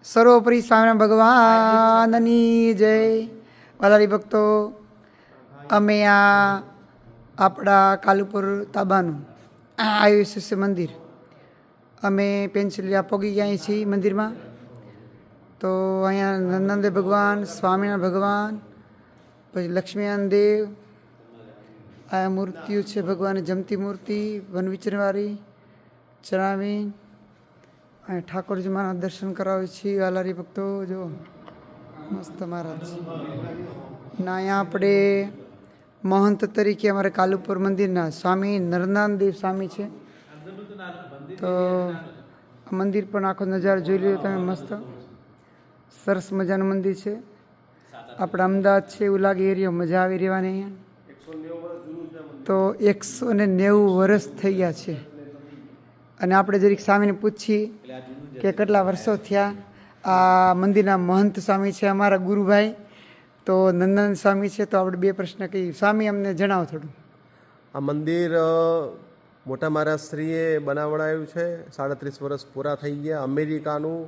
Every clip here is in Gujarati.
સર્વોપરી સ્વામિનારાયણ ભગવાનની જય. વાલારી ભક્તો, અમે આપણા કાલુપુર તાબાનું આયુષ્ય મંદિર અમે પેન્સિલિયા પોગી ગયા છીએ મંદિરમાં. તો અહીંયા નંદનદેવ ભગવાન, સ્વામિનારાયણ ભગવાન, પછી લક્ષ્મીનારાયણ દેવ, આ મૂર્તિઓ છે ભગવાનની જમતી મૂર્તિ વન વિચરણવાળી ચણાવી. અહીં ઠાકોરજી મહારાજ દર્શન કરાવે છે. વાલારી ભક્તો જો મસ્ત મહારાજ ના. અહીંયા આપણે મહંત તરીકે અમારે કાલુપુર મંદિરના સ્વામી નરનાનદેવ સ્વામી છે. તો આ મંદિર પણ આખો નજારો જોઈ લ્યો તમે. મસ્ત સરસ મજાનું મંદિર છે. આપણા અમદાવાદ છે એવું લાગે એરિયો, મજા આવી રહેવાની અહીંયા. તો 190 વર્ષ થઈ ગયા છે. અને આપણે જરીક સ્વામીને પૂછીએ કે કેટલા વર્ષો થયા. આ મંદિરના મહંત સ્વામી છે અમારા ગુરુભાઈ, તો નંદન સ્વામી છે. તો આપણે બે પ્રશ્ન કહીએ. સ્વામી અમને જણાવો થોડું. આ મંદિર મોટા મહારાજશ્રીએ બનાવડાવ્યું છે. 37 વર્ષ પૂરા થઈ ગયા. અમેરિકાનું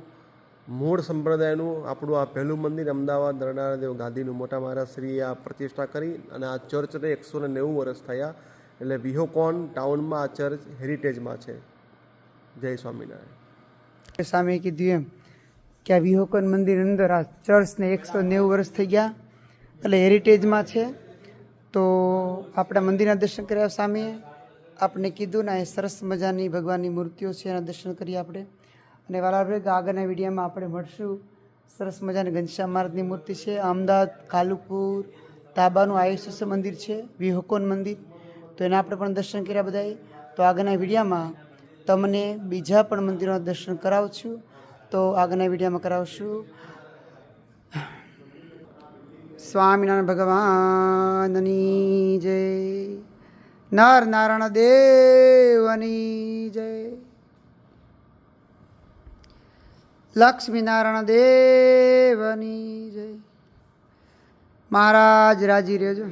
મૂળ સંપ્રદાયનું આપણું આ પહેલું મંદિર અમદાવાદ નરનારાયણ ગાદીનું મોટા મહારાજશ્રીએ આ પ્રતિષ્ઠા કરી. અને આ ચર્ચને 190 વર્ષ થયા. એટલે વિહોકોન ટાઉનમાં આ ચર્ચ હેરિટેજમાં છે. જય સ્વામિનારાયણ. સ્વામીએ કીધું એમ કે આ વિહોકન મંદિર અંદર આ ચર્ચને 190 વર્ષ થઈ ગયા, એટલે હેરિટેજમાં છે. તો આપણા મંદિરના દર્શન કર્યા સ્વામીએ. આપણે કીધું ને એ સરસ મજાની ભગવાનની મૂર્તિઓ છે, એના દર્શન કરીએ આપણે. અને વાલા આગળના વિડીયોમાં આપણે મળશું. સરસ મજાની ઘનશ્યામ મહારાજની મૂર્તિ છે. અમદાવાદ કાલુપુર તાબાનું આયુષ્ય મંદિર છે, વિહોકોન મંદિર. તો એના આપણે પણ દર્શન કર્યા બધાએ. તો આગળના વિડીયોમાં તમને બીજા પણ મંદિરોના દર્શન કરાવું છું. તો આગળના વિડીયોમાં કરાવશું. સ્વામિનારાયણ ભગવાનની જય. નર નારાયણ દેવની જય. લક્ષ્મીનારાયણ દેવની જય. મહારાજ રાજી રહેજો.